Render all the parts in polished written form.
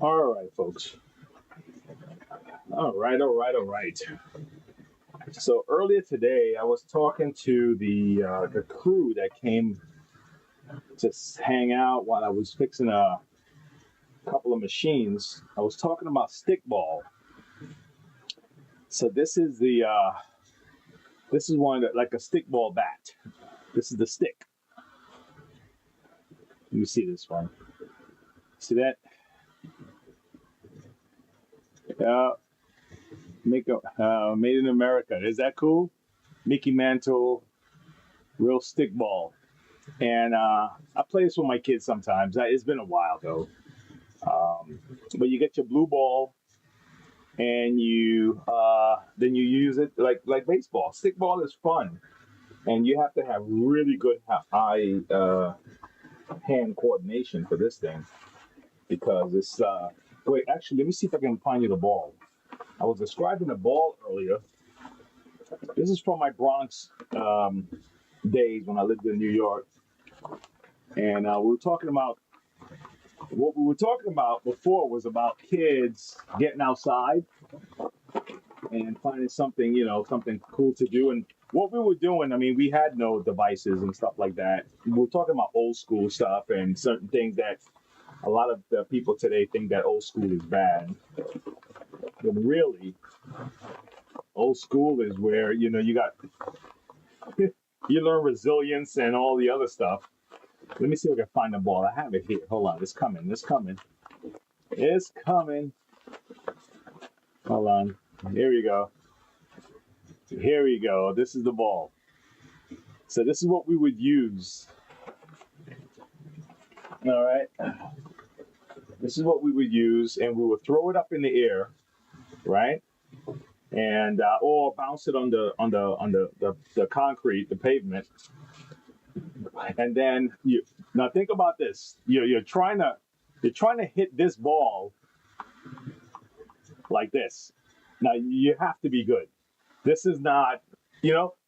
All right, folks. All right. So earlier today, I was talking to the crew that came to hang out while I was fixing a couple of machines. I was talking about stickball. So this is one that like a stickball bat. This is the stick. Let me see this one. See that? Uh, made in America. Is that cool? Mickey Mantle, real stickball. And I play this with my kids sometimes. It's been a while though. But you get your blue ball and you then you use it like baseball. Stickball is fun, and you have to have really good eye hand coordination for this thing because it's. Wait, actually, let me see if I can find you the ball. I was describing the ball earlier. This is from my Bronx days when I lived in New York, and we were talking about what we were talking about before was about kids getting outside and finding something, something cool to do. And what we were doing, I mean, we had no devices and stuff like that. We were talking about old school stuff and certain things that a lot of the people today think that old school is bad. But really, old school is where, you got, you learn resilience and all the other stuff. Let me see if I can find the ball. I have it here. Hold on. It's coming. It's coming. It's coming. Hold on. Here we go. Here we go. This is the ball. So this is what we would use. All right. This is what we would use, and we would throw it up in the air, right? And or bounce it on the concrete, the pavement, and then you now think about this. You're trying to hit this ball like this. Now you have to be good. This is not,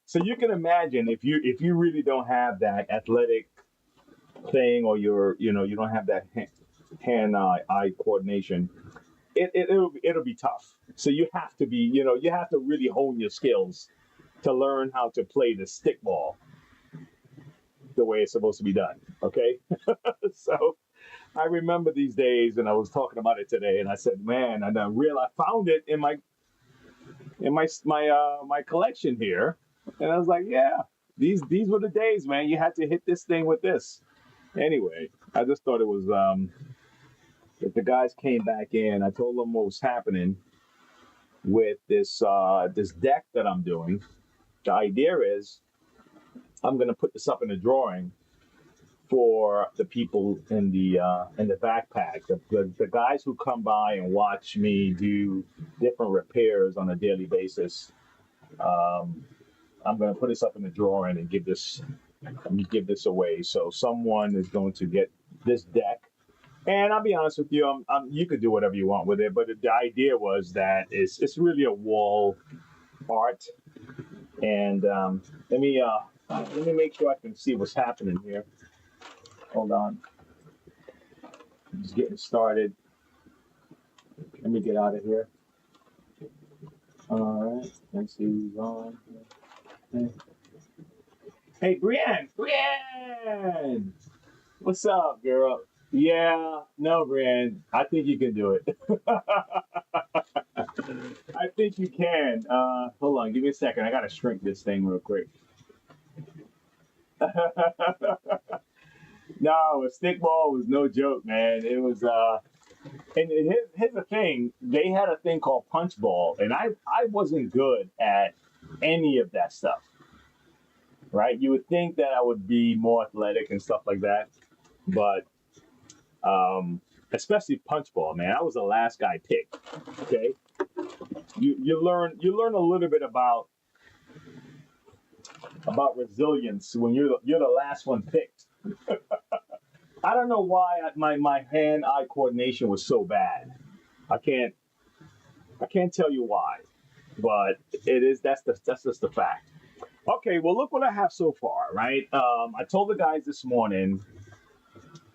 So you can imagine if you really don't have that athletic thing, or you don't have that hand eye coordination, it'll be tough. So you have to be, you have to really hone your skills to learn how to play the stick ball the way it's supposed to be done. Okay, so I remember these days, and I was talking about it today, and I said, man, and I found it in my collection here, and I was like, yeah, these were the days, man. You had to hit this thing with this. Anyway, I just thought it was if the guys came back in, I told them what was happening with this deck that I'm doing. The idea is I'm going to put this up in a drawing for the people in the backpack, the guys who come by and watch me do different repairs on a daily basis. Um, I'm going to put this up in the drawing and give this away. So someone is going to get this deck. And I'll be honest with you, you could do whatever you want with it, but the idea was that it's really a wall art. And let me make sure I can see what's happening here. Hold on, I'm just getting started. Let me get out of here. All right, let's see who's on. Hey, hey, Brienne, what's up, girl? Yeah, no, Brienne, I think you can do it. I think you can. Hold on, give me a second. I gotta shrink this thing real quick. No, a stickball was no joke, man. It was and here's the thing. They had a thing called punch ball, and I wasn't good at any of that stuff. Right? You would think that I would be more athletic and stuff like that, but especially punch ball, man. I was the last guy picked. Okay, you learn a little bit about resilience when you're the last one picked. I don't know why my hand eye coordination was so bad. I can't I can't tell you why, but that's just the fact. Okay, well look what I have so far, right? I told the guys this morning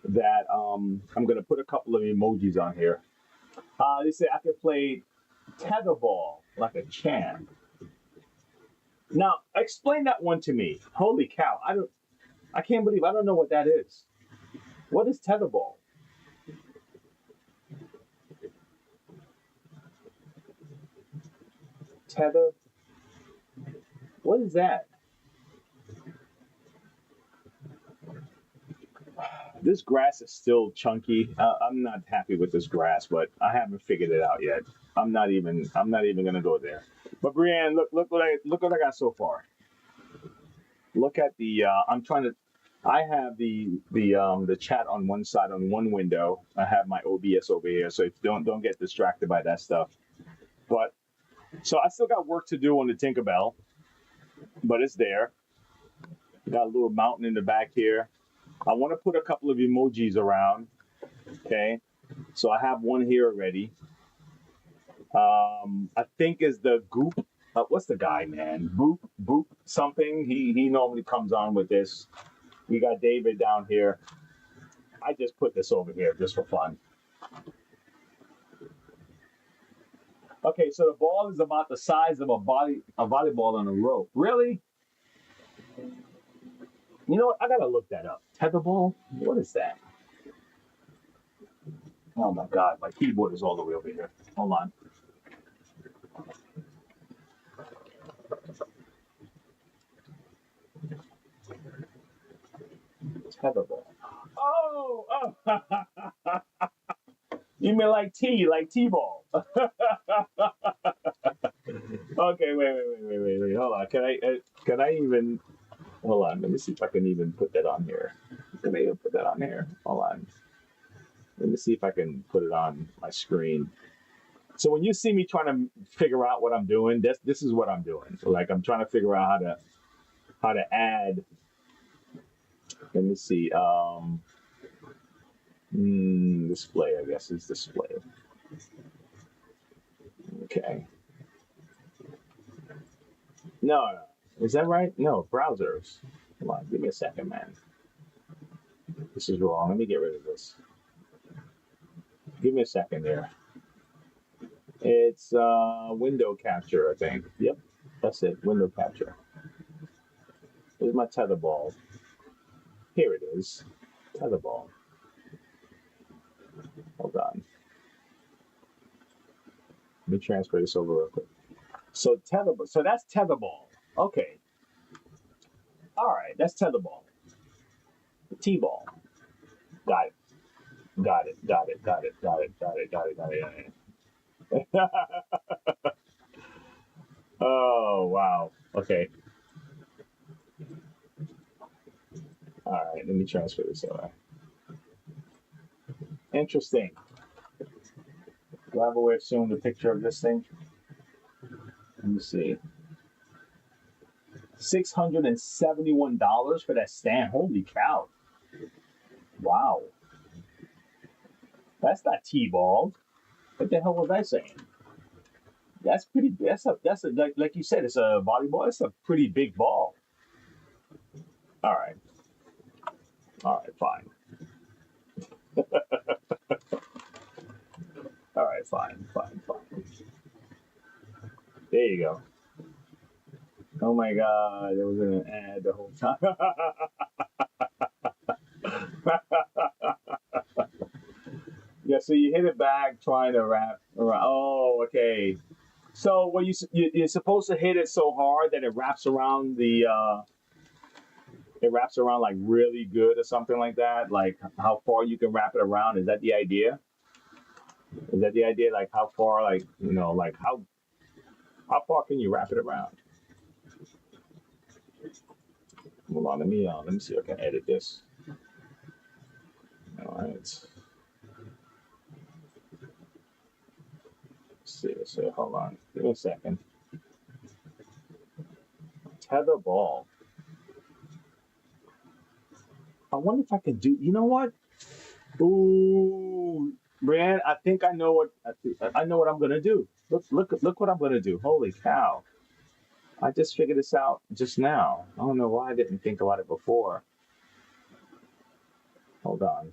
that I'm gonna put a couple of emojis on here. They say I could play tetherball like a champ. Now, explain that one to me. Holy cow! I can't believe I don't know what that is. What is tetherball? Tether? What is that? This grass is still chunky. I'm not happy with this grass, but I haven't figured it out yet. I'm not even gonna go there. But Brianne, look what I got so far. Look at the. I'm trying to. I have the chat on one side on one window. I have my OBS over here, so don't get distracted by that stuff. But so I still got work to do on the Tinkerbell, but it's there. Got a little mountain in the back here. I want to put a couple of emojis around. Okay, so I have one here already. I think is the Goop. What's the guy, man? Boop something. He normally comes on with this. We got David down here. I just put this over here just for fun. Okay, so the ball is about the size of a volleyball on a rope. Really? You know what? I gotta look that up. Tetherball? What is that? Oh my God, my keyboard is all the way over here. Hold on. Tetherball. Oh. You mean like T-ball? Okay, wait. Hold on. Can I even? Hold on. Let me see if I can even put that on here. Can I even put that on here? Hold on. Let me see if I can put it on my screen. So when you see me trying to figure out what I'm doing, this is what I'm doing. So like I'm trying to figure out how to add. Let me see. Display, I guess is display. Okay. No. Is that right? No, browsers. Come on, give me a second, man. This is wrong. Let me get rid of this. Give me a second there. It's window capture, I think. Yep, that's it. Window capture. Here's my tetherball. Here it is. Tetherball. Hold on. Let me transfer this over real quick. So tetherball. So that's tetherball. Okay. All right, that's tetherball. T-ball. Got it. Oh wow. Okay. All right. Let me transfer this over. Interesting. Do I have a way of showing the picture of this thing? Let me see. $671 for that stand. Holy cow. Wow. That's not T-ball. What the hell was I saying? That's pretty. That's a like you said. It's a volleyball. It's a pretty big ball. All right. Fine. All right, fine. There you go. Oh my God, it was an ad the whole time. Yeah, so you hit it back trying to wrap around. Oh, okay. So when you're supposed to hit it so hard that it wraps around it wraps around like really good or something like that. Like how far you can wrap it around. Is that the idea? Is that the idea? Like how far? Like like how far can you wrap it around? Hold on, let me see if I can edit this. All right. Let's see. Hold on. Give me a second. Tether ball. I wonder if I could do. You know what? Ooh, Brian, I think I know what I'm gonna do. Look what I'm gonna do. Holy cow! I just figured this out just now. I don't know why I didn't think about it before. Hold on.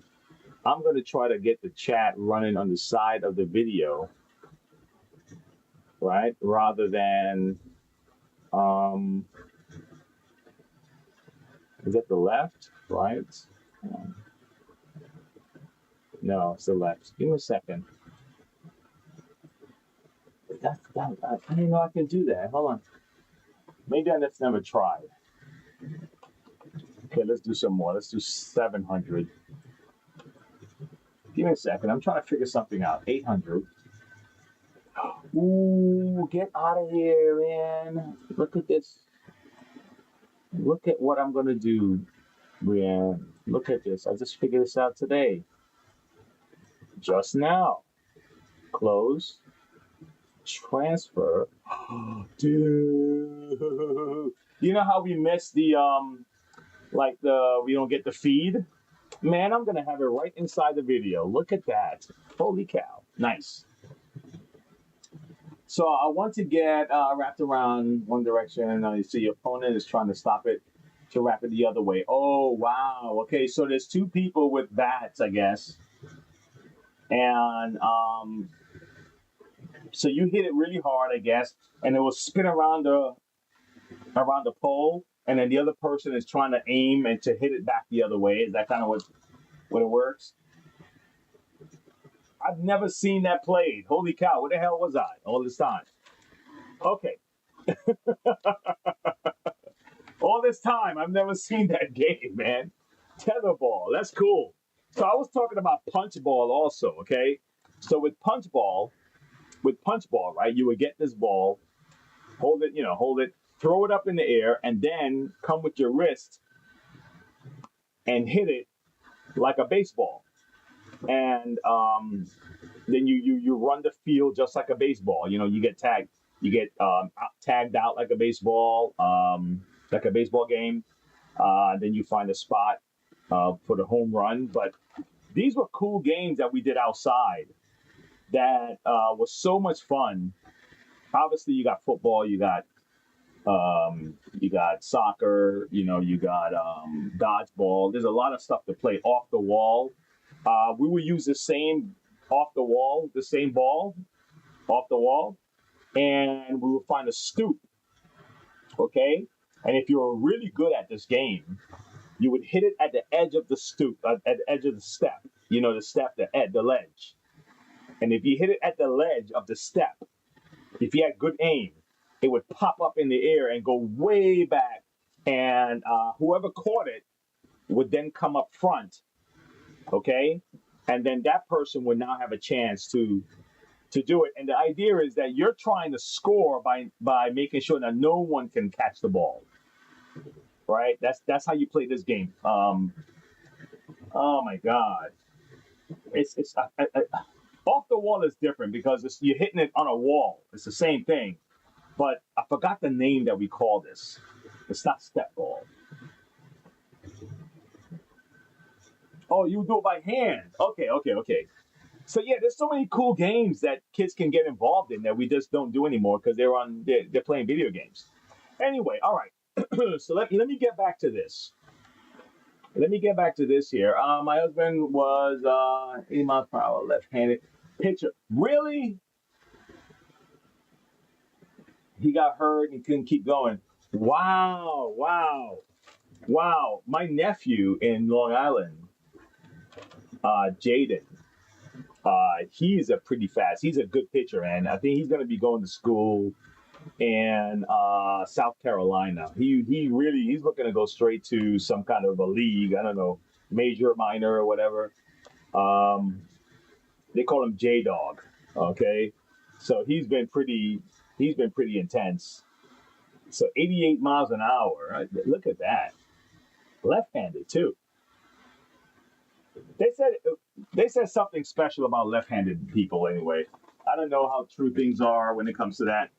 I'm going to try to get the chat running on the side of the video, right? Rather than, um, is it the left, right? Um, no, it's the left. Give me a second. I didn't know I can do that. Hold on. Maybe I just never tried. Okay, let's do some more. Let's do 700. Give me a second. I'm trying to figure something out. 800. Ooh, get out of here, man. Look at this. Look at what I'm going to do, Brianne. Look at this. I just figured this out today. Just now. Close. Transfer. Dude. You know how we missed the, we don't get the feed? Man, I'm going to have it right inside the video. Look at that. Holy cow. Nice. So I want to get wrapped around one direction. You see your opponent is trying to stop it to wrap it the other way. Oh, wow. Okay, so there's two people with bats, I guess. And so you hit it really hard, I guess, and it will spin around the pole, and then the other person is trying to aim and to hit it back the other way. Is that kind of what it works? I've never seen that played. Holy cow, where the hell was I all this time? Okay. All this time, I've never seen that game, man. Tetherball, that's cool. So I was talking about punch ball also, okay? So with punch ball, right, you would get this ball, hold it, throw it up in the air, and then come with your wrist and hit it like a baseball. And then you run the field just like a baseball. You know, you get tagged out like a baseball game. Then you find a spot for the home run. But these were cool games that we did outside that was so much fun. Obviously, you got football, you got soccer, you got dodgeball. There's a lot of stuff to play off the wall. We would use the same ball off the wall, and we would find a stoop, okay? And if you were really good at this game, you would hit it at the edge of the stoop, at the edge of the step, the ledge. And if you hit it at the ledge of the step, if you had good aim, it would pop up in the air and go way back, and whoever caught it would then come up front, okay? And then that person would now have a chance to do it. And the idea is that you're trying to score by making sure that no one can catch the ball, right? That's how you play this game. Oh my God, it's off the wall is different because you're hitting it on a wall. It's the same thing, but I forgot the name that we call this. It's not step ball. Oh, you do it by hand. Okay. So yeah, there's so many cool games that kids can get involved in that we just don't do anymore because they're playing video games. Anyway, all right. So let me get back to this. Here. My husband was 80 miles per hour, left-handed pitcher. Really? He got hurt and he couldn't keep going. Wow. My nephew in Long Island, Jaden, he's he's a good pitcher, and I think he's going to be going to school in South Carolina. He's looking to go straight to some kind of a league. I don't know, major, minor, or whatever. They call him J Dog. Okay, so he's been pretty intense. So 88 miles an hour. Look at that. Left-handed too. They said something special about left-handed people anyway. I don't know how true things are when it comes to that.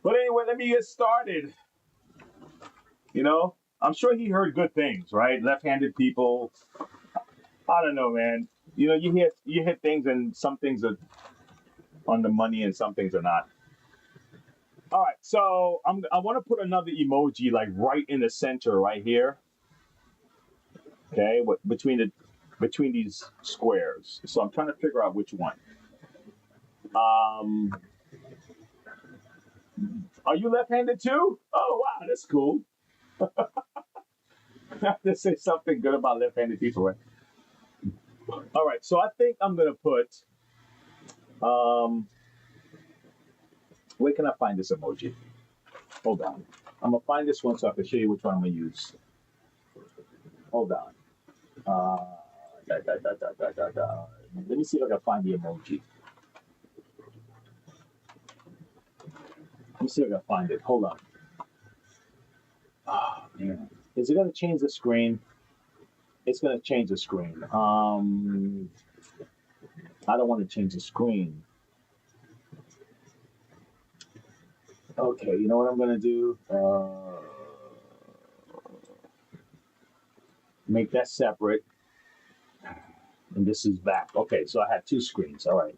But anyway, let me get started. I'm sure he heard good things, right? Left-handed people. I don't know, man. You hit things, and some things are on the money and some things are not. All right, so I want to put another emoji like right in the center right here. Okay, between the between these squares. So I'm trying to figure out which one. Are you left-handed too? Oh wow, that's cool. I have to say something good about left-handed people, right? All right, so I think I'm gonna put. Where can I find this emoji? Hold on. I'm gonna find this one so I can show you which one I'm gonna use. Hold on. Let me see if I can find the emoji. Let me see if I can find it. Hold on. Oh, man. Is it gonna change the screen? It's gonna change the screen. I don't want to change the screen. Okay, you know what I'm gonna do? Make that separate. And this is back. Okay, so I have two screens. All right.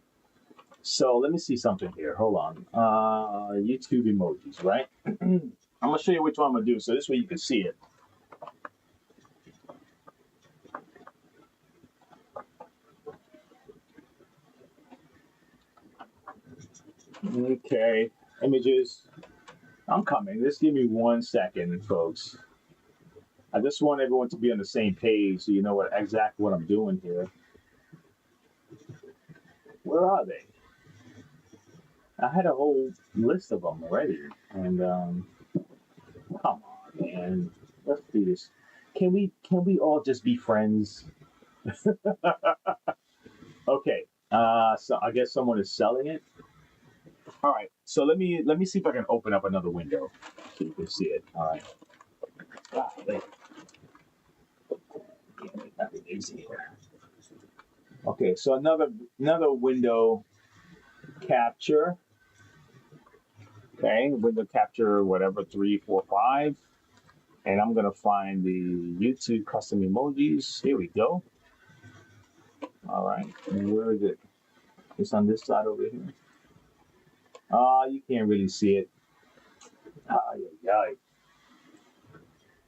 So let me see something here. Hold on. YouTube emojis, right? I'm gonna show you which one I'm gonna do, so this way you can see it. Okay, images. I'm coming. Just give me 1 second, folks. I just want everyone to be on the same page so you know exactly what I'm doing here. Where are they? I had a whole list of them already, and come on, man. Let's do this. Can we all just be friends? Okay. So I guess someone is selling it. All right. So let me see if I can open up another window so you can see it. All right. Okay. So another window capture. Okay. Window capture whatever 3, 4, 5. And I'm gonna find the YouTube custom emojis. Here we go. All right. And where is it? It's on this side over here. You can't really see it.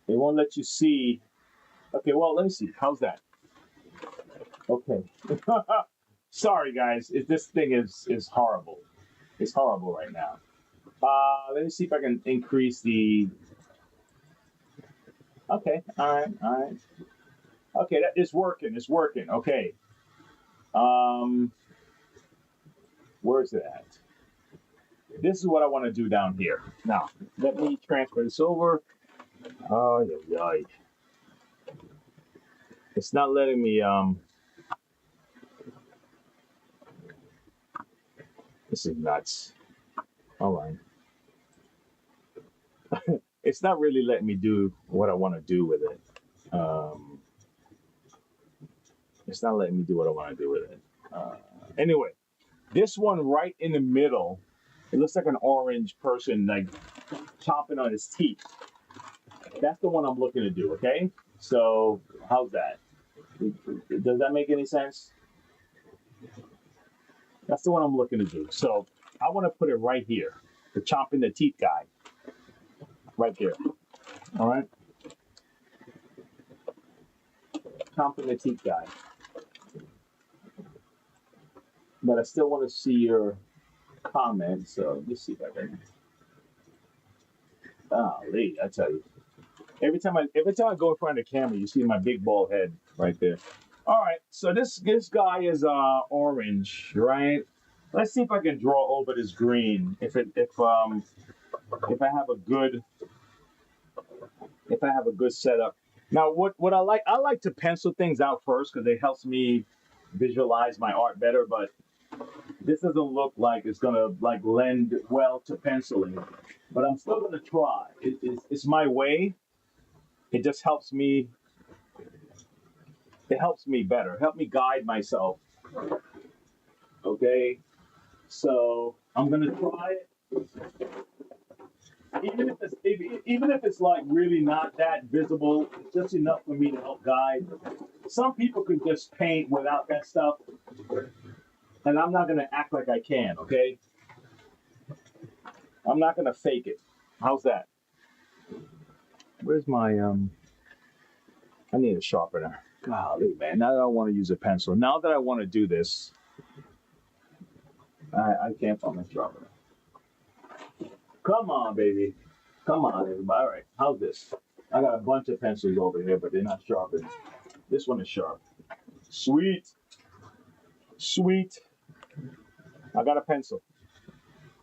They won't let you see. Okay, well, let me see. How's that? Okay. Sorry, guys. This thing is horrible. It's horrible right now. Let me see if I can increase the. Okay. All right. Okay, that is working. It's working. Okay. Where's it at? This is what I want to do down here. Now, let me transfer this over. Oh, yeah. It's not letting me. This is nuts. All right. It's not really letting me do what I want to do with it. It's not letting me do what I want to do with it. Anyway, this one right in the middle, it looks like an orange person like chomping on his teeth. That's the one I'm looking to do, okay? So how's that? Does that make any sense? That's the one I'm looking to do. So I want to put it right here, the chomping the teeth guy, right there. All right? Chomping the teeth guy. But I still want to see your comments, so let's see if I can. Golly, I tell you. Every time I go in front of the camera, you see my big bald head right there. All right, so this guy is orange, right? Let's see if I can draw over this green. If I have a good setup. Now, what I like to pencil things out first because it helps me visualize my art better. But this doesn't look like it's gonna like lend well to penciling. But I'm still gonna try. It's my way. It just helps me. It helps me better. Help me guide myself. Okay. So I'm gonna try it. Even if it's like really not that visible, it's just enough for me to help guide. Some people can just paint without that stuff, and I'm not gonna act like I can. Okay. I'm not gonna fake it. How's that? Where's my I need a sharpener. Golly, man. Now that I want to use a pencil, now that I want to do this, I can't find my sharpener. Come on, baby. Come on, everybody. All right, how's this? I got a bunch of pencils over here, but they're not sharpened. This one is sharp. Sweet. Sweet. I got a pencil.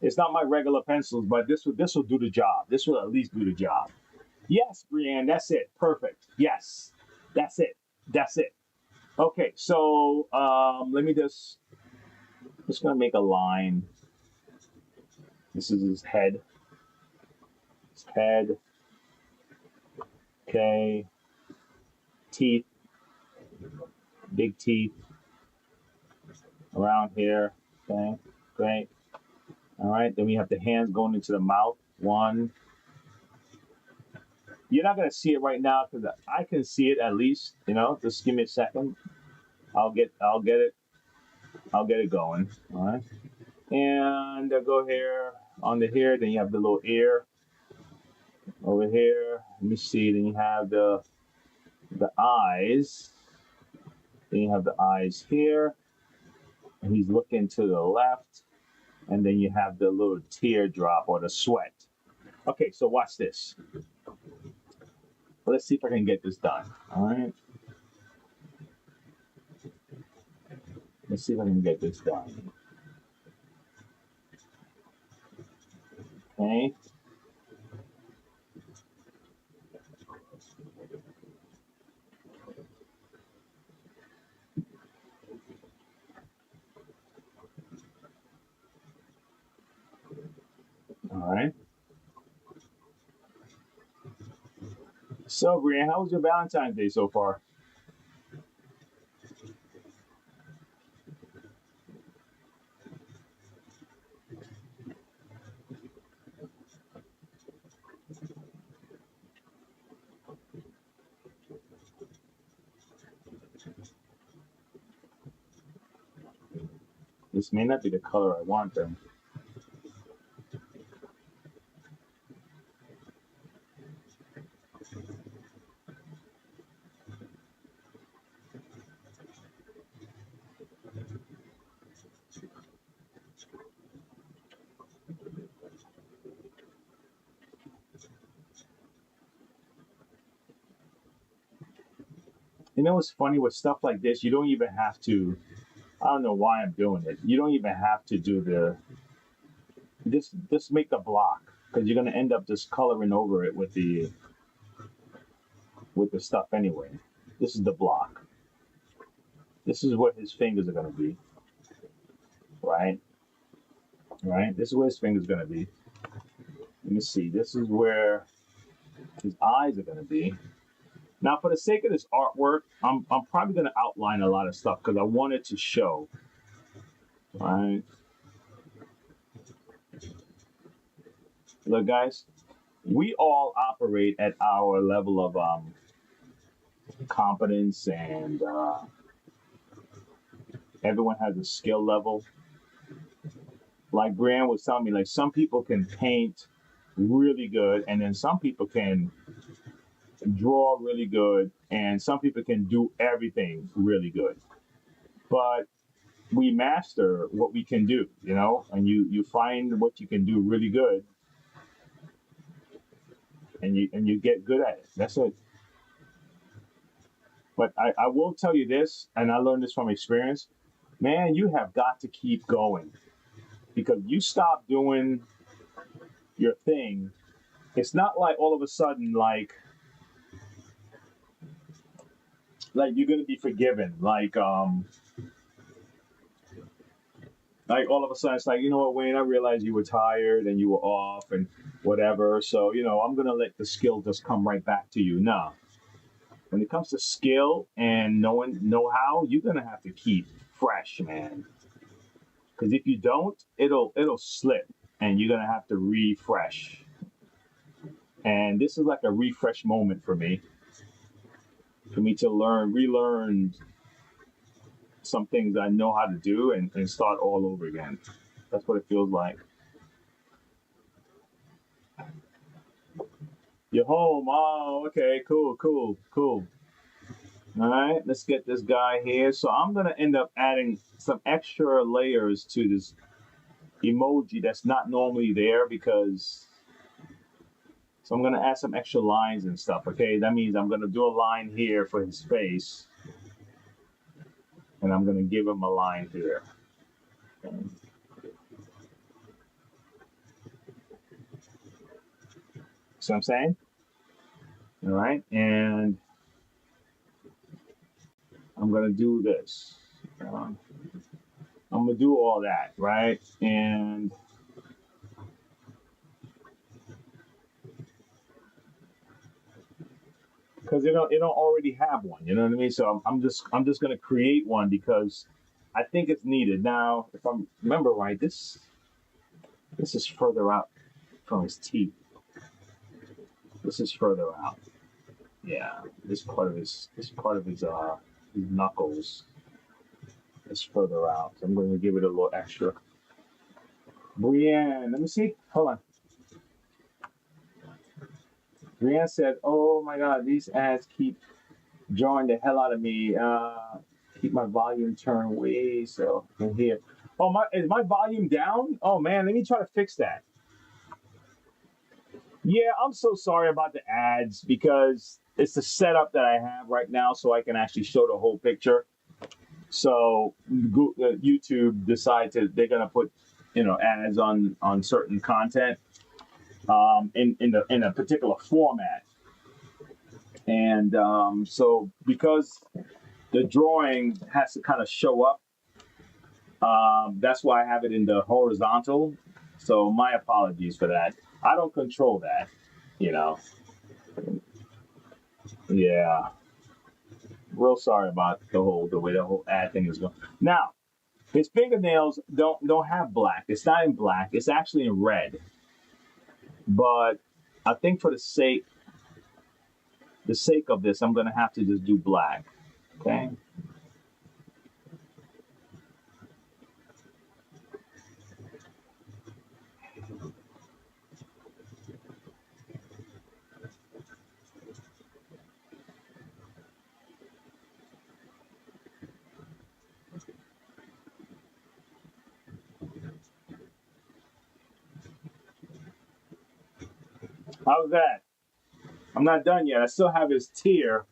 It's not my regular pencils, but this will do the job. This will at least do the job. Yes, Brienne, that's it. Perfect. Yes. That's it. That's it. Okay, so let me just gonna make a line. This is his head. His head. Okay. Teeth. Big teeth. Around here. Okay. Great. All right. Then we have the hands going into the mouth. One. You're not gonna see it right now because I can see it at least. You know, just give me a second. I'll get it going. All right. And I'll go here on the here. Then you have the little ear over here. Let me see. Then you have the eyes. Then you have the eyes here. And he's looking to the left. And then you have the little teardrop or the sweat. Okay, so watch this. Let's see if I can get this done. All right. Let's see if I can get this done. Okay. All right. So, Brian, how was your Valentine's Day so far? This may not be the color I want, then. You know what's funny with stuff like this? You don't even have to. I don't know why I'm doing it. You don't even have to do the. Just make the block because you're gonna end up just coloring over it with the stuff anyway. This is the block. This is where his fingers are gonna be. Right. Right. This is where his fingers are gonna be. Let me see. This is where his eyes are gonna be. Now, for the sake of this artwork, I'm probably going to outline a lot of stuff because I want it to show. Right? Look, guys, we all operate at our level of competence, and everyone has a skill level. Like Brian was telling me, like some people can paint really good, and then some people can draw really good, and some people can do everything really good. But we master what we can do, you know, and you find what you can do really good, and you get good at it. That's it. But I will tell you this, and I learned this from experience, man, you have got to keep going because you stop doing your thing. It's not like all of a sudden like you're gonna be forgiven. Like all of a sudden it's like, you know what, Wayne, I realized you were tired and you were off and whatever. So, you know, I'm gonna let the skill just come right back to you. No. When it comes to skill and knowing know-how, you're gonna have to keep fresh, man. Because if you don't, it'll slip and you're gonna have to refresh. And this is like a refresh moment for me to relearn some things I know how to do and start all over again. That's what it feels like. You're home. Oh, okay, cool. All right, let's get this guy here. So I'm gonna end up adding some extra layers to this emoji that's not normally there because. So I'm gonna add some extra lines and stuff. Okay, that means I'm gonna do a line here for his face, and I'm gonna give him a line here. Okay. See what I'm saying? All right, and I'm gonna do this. I'm gonna do all that, right? And because it don't already have one, you know what I mean? So I'm just gonna create one because I think it's needed. Now, if I remember right, this is further out from his teeth. This is further out. Yeah, this part of his knuckles is further out. So I'm going to give it a little extra. Brienne, let me see. Hold on. Brienne said, "Oh my God, these ads keep drawing the hell out of me. Keep my volume turned way so I can hear." Oh my, is my volume down? Oh man, let me try to fix that. Yeah, I'm so sorry about the ads because it's the setup that I have right now, so I can actually show the whole picture. So YouTube they're gonna put ads on certain content in a particular format, and so because the drawing has to kind of show up, that's why I have it in the horizontal. So my apologies for that. I don't control that, you know. Yeah, real sorry about the way the whole ad thing is going. Now, his fingernails don't have black. It's not in black. It's actually in red. But I think for the sake of this, I'm gonna have to just do black. Okay. How's that? I'm not done yet. I still have his tear.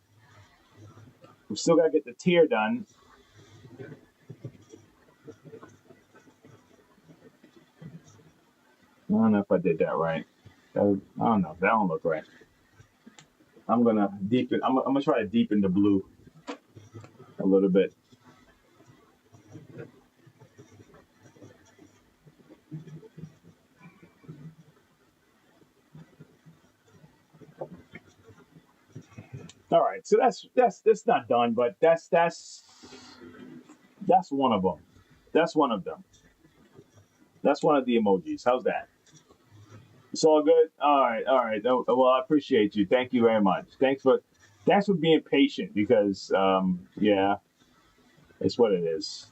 We still gotta get the tear done. I don't know if I did that right. I don't know. That don't look right. I'm gonna deepen. I'm gonna try to deepen the blue a little bit. All right. So that's not done, but that's one of them. That's one of them. That's one of the emojis. How's that? It's all good. All right. All right. Oh, well, I appreciate you. Thank you very much. Thanks for being patient because yeah, it's what it is.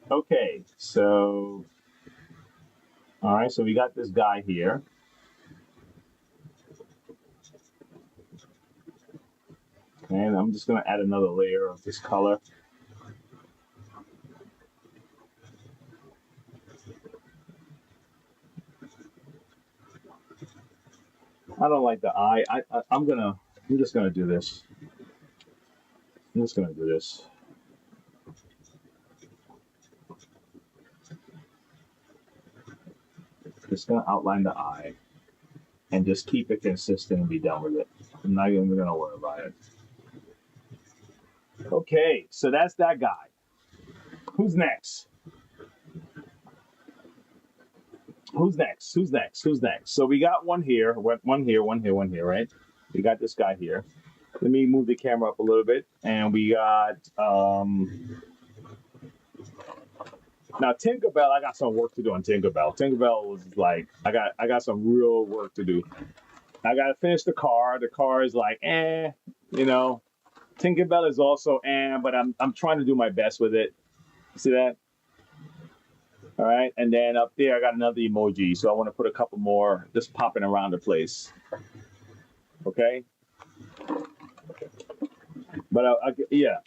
Okay. So all right. So we got this guy here. And I'm just gonna add another layer of this color. I don't like the eye. I'm just gonna do this. I'm just gonna do this. Just gonna outline the eye and just keep it consistent and be done with it. I'm not even gonna worry about it. Okay, so that's that guy. Who's next? Who's next? Who's next? Who's next? So we got one here, one here, right? We got this guy here. Let me move the camera up a little bit, and we got now Tinkerbell. I got some work to do on Tinkerbell. Tinkerbell was like, I got some real work to do. I got to finish the car. The car is like, you know. Tinkerbell is also, but I'm trying to do my best with it. See that? All right, and then up there I got another emoji, so I want to put a couple more just popping around the place. Okay. But yeah,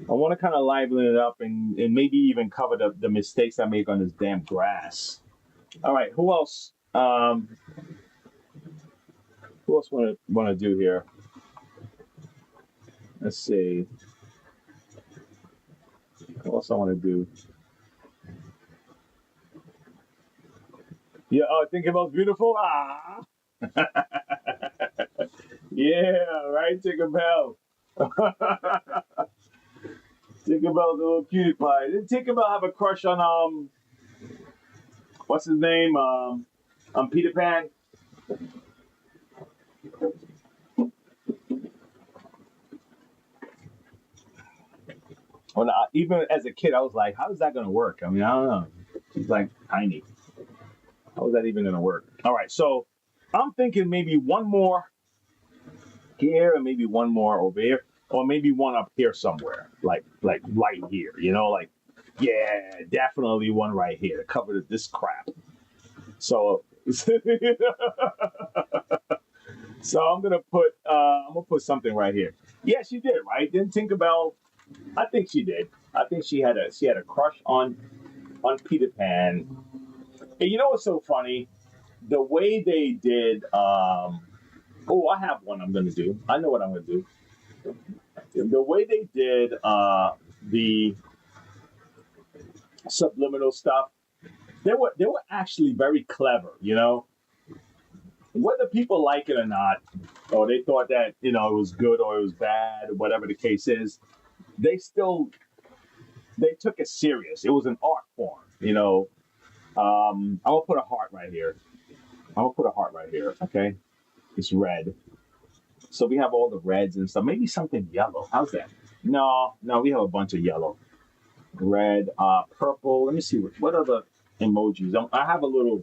I want to kind of liven it up and maybe even cover the mistakes I make on this damn grass. All right, who else? Who else want to do here? Let's see. What else I want to do? Yeah. Oh, Tinkerbell's beautiful. Ah. Yeah. Right, Tinkerbell. Tinkerbell's a little cutie pie. Didn't Tinkerbell have a crush on what's his name? On Peter Pan. When even as a kid, I was like, how is that gonna work? I mean, I don't know. She's like tiny. How is that even gonna work? All right, so I'm thinking maybe one more here and maybe one more over here, or maybe one up here somewhere, like right here. You know, like yeah, definitely one right here to cover this crap. So so I'm gonna put something right here. Yes, you did, right? Didn't Tinkerbell? I think she did. I think she had a crush on Peter Pan. And you know what's so funny? The way they did. Oh, I have one. I'm gonna do. I know what I'm gonna do. The way they did the subliminal stuff, they were actually very clever. You know, whether people like it or not, or they thought that it was good or it was bad, whatever the case is, they still they took it serious. It was an art form. I'm gonna put a heart right here. I'm gonna put a heart right here. Okay, it's red. So we have all the reds and stuff. Maybe something yellow. How's that? No, no, we have a bunch of yellow, red, purple. Let me see what other emojis. I have a little.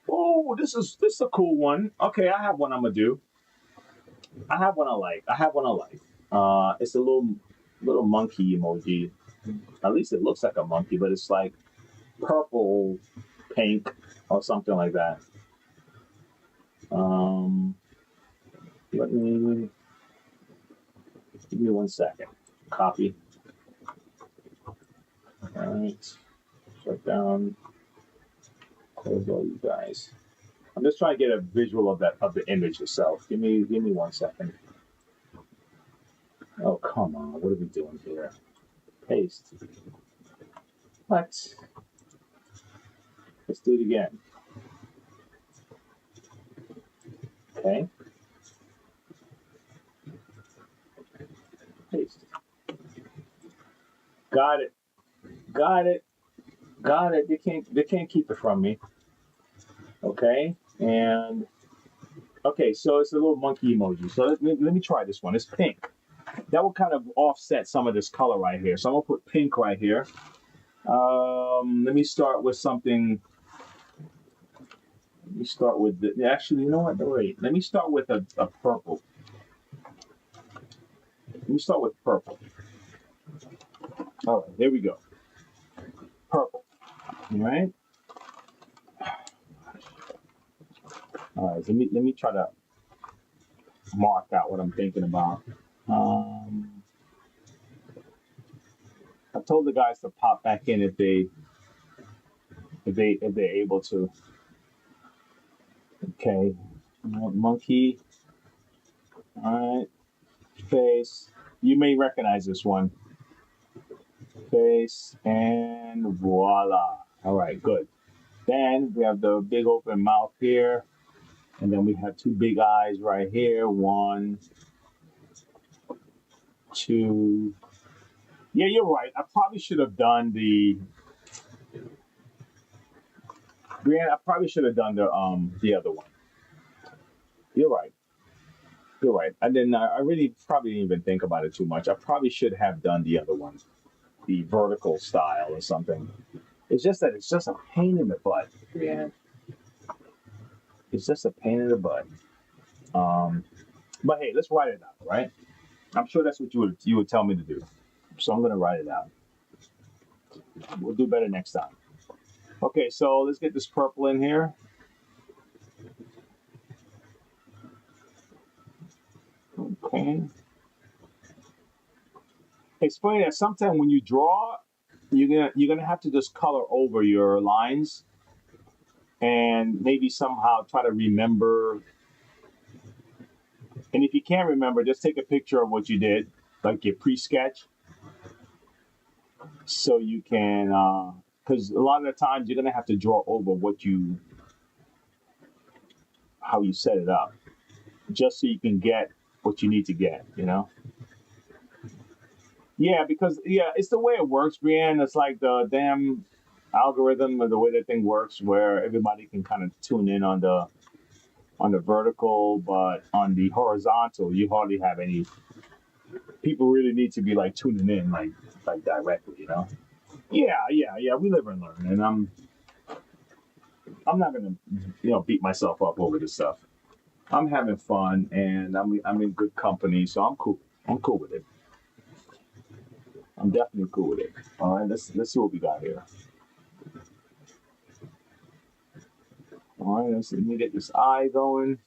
Oh, this is a cool one. Okay, I have one. I'm gonna do. I have one I like. I have one I like. It's a little monkey emoji. At least it looks like a monkey, but it's like purple, pink, or something like that. Um, Let me give me 1 second. Copy. All right. Shut down. Close all you guys. I'm just trying to get a visual of the image itself. Give me 1 second. Oh come on! What are we doing here? Paste. What? Let's do it again. Okay. Paste. Got it. Got it. Got it. They can't keep it from me. Okay. And okay, so it's a little monkey emoji. So let me try this one. It's pink. That will kind of offset some of this color right here. So I'm gonna put pink right here. Let me start with something. Let me start with actually, you know what? No, wait. Let me start with a purple. Let me start with purple. All right, here we go. Purple. All right. All right. Let me try to mark out what I'm thinking about. I told the guys to pop back in if they're able to. Okay. Monkey. All right. Face. You may recognize this one. Face and voila. All right, good. Then we have the big open mouth here, and then we have two big eyes right here. One, two. Yeah, you're right. I probably should have done the. Brian, I probably should have done the other one. You're right. You're right. I didn't. I really probably didn't even think about it too much. I probably should have done the other one, the vertical style or something. It's just that it's just a pain in the butt. Yeah. It's just a pain in the butt. Um, but hey, let's write it out, right? I'm sure that's what you would tell me to do. So I'm gonna write it out. We'll do better next time. Okay, so let's get this purple in here. Okay. It's funny that sometimes when you draw, you're gonna have to just color over your lines and maybe somehow try to remember. And if you can't remember, just take a picture of what you did, like your pre-sketch, so you can. Because a lot of the times you're gonna have to draw over how you set it up, just so you can get what you need to get. Yeah, because it's the way it works, Brienne. It's like the damn algorithm or the way that thing works, where everybody can kind of tune in on the vertical, but on the horizontal, you hardly have any people really need to be like tuning in like directly. Yeah. We live and learn, and I'm not gonna beat myself up over this stuff. I'm having fun, and I'm in good company, so I'm cool. I'm cool with it. I'm definitely cool with it. All right, let's see what we got here. All right, let me get this eye going.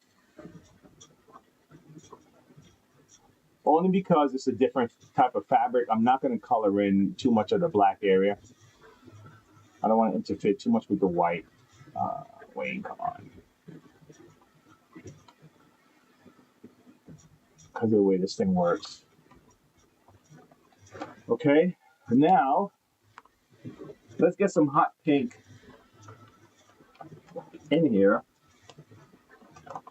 Only because it's a different type of fabric. I'm not going to color in too much of the black area. I don't want to interfere too much with the white. Wayne, come on. Because of the way this thing works. Okay, now let's get some hot pink in here.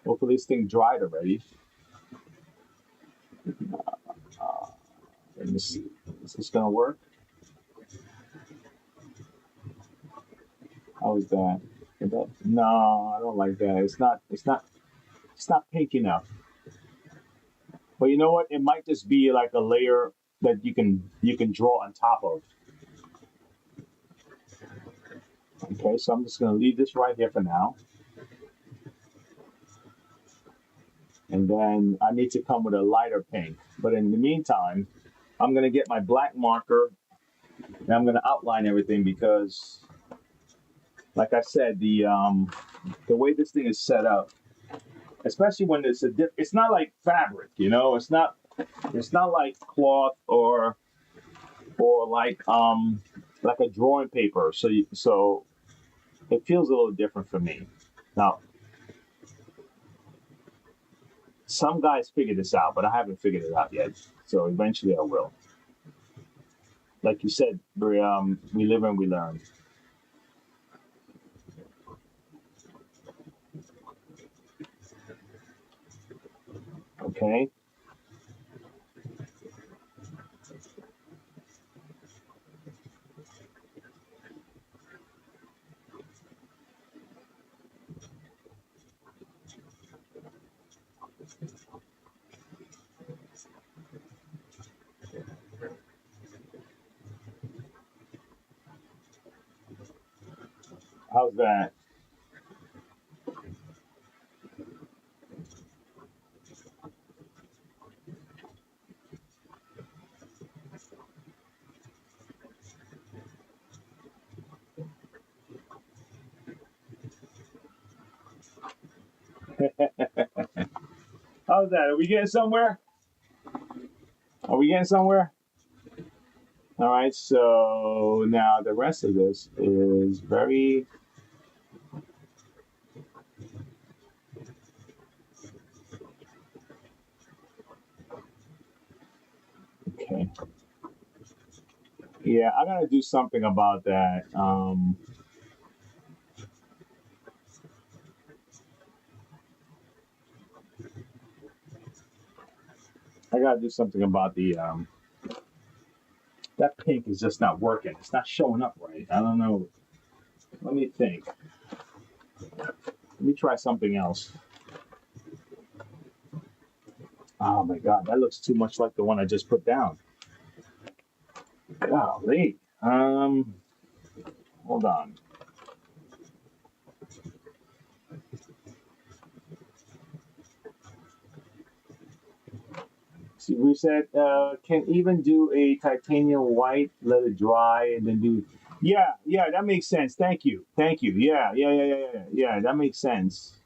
Hopefully this thing dried already. Let me see. Is this gonna work? How is that? No, I don't like that. It's not pink enough. But you know what? It might just be like a layer that you can draw on top of. Okay, so I'm just gonna leave this right here for now. And then I need to come with a lighter pink. But in the meantime, I'm gonna get my black marker and I'm gonna outline everything because, like I said, the way this thing is set up, especially when it's not like fabric. It's not like cloth or like a drawing paper. So it feels a little different for me. Now, some guys figure this out, but I haven't figured it out yet. So eventually I will. Like you said, we live and we learn. Okay. How's that? How's that? Are we getting somewhere? Are we getting somewhere? All right. So now the rest of this is very okay. Yeah, I gotta do something about that. I gotta do something about that pink is just not working. It's not showing up right. I don't know. Let me think. Let me try something else. Oh my god, that looks too much like the one I just put down. Golly. Hold on. See, we said can even do a titanium white, let it dry, and then do. Yeah, that makes sense. Thank you. Yeah. That makes sense.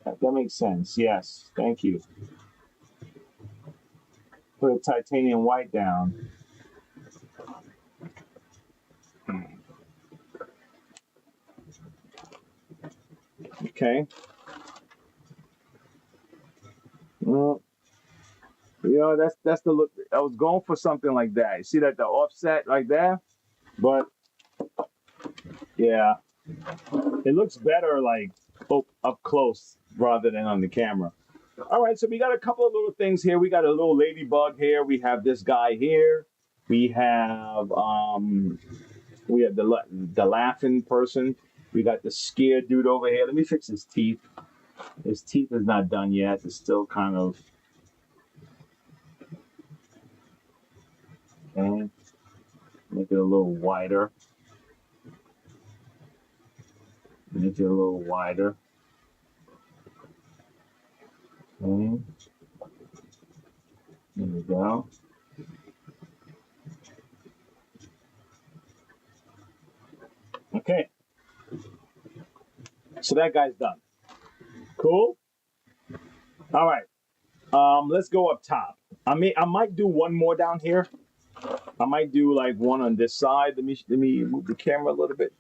That makes sense. Yes, thank you. Put a titanium white down. Okay. Well, that's the look. I was going for something like that. You see that the offset like that, but yeah, it looks better like up close rather than on the camera. All right, so we got a couple of little things here. We got a little ladybug here. We have this guy here. We have the laughing person. We got the scared dude over here. Let me fix his teeth. His teeth is not done yet. It's still kind of okay. Make it a little wider. Make it a little wider. Okay. There we go. Okay. So that guy's done. Cool. All right. Let's go up top. I might do one more down here. I might do like one on this side. Let me move the camera a little bit.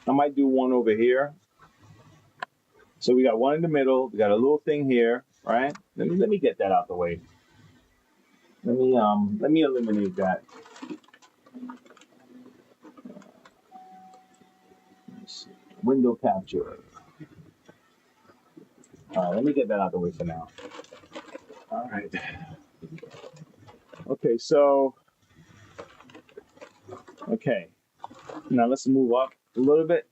I might do one over here. So we got one in the middle. We got a little thing here, right? Let me get that out the way. Let me eliminate that. Window capture. All right, let me get that out the way for now. All right. Okay, so okay. Now let's move up a little bit.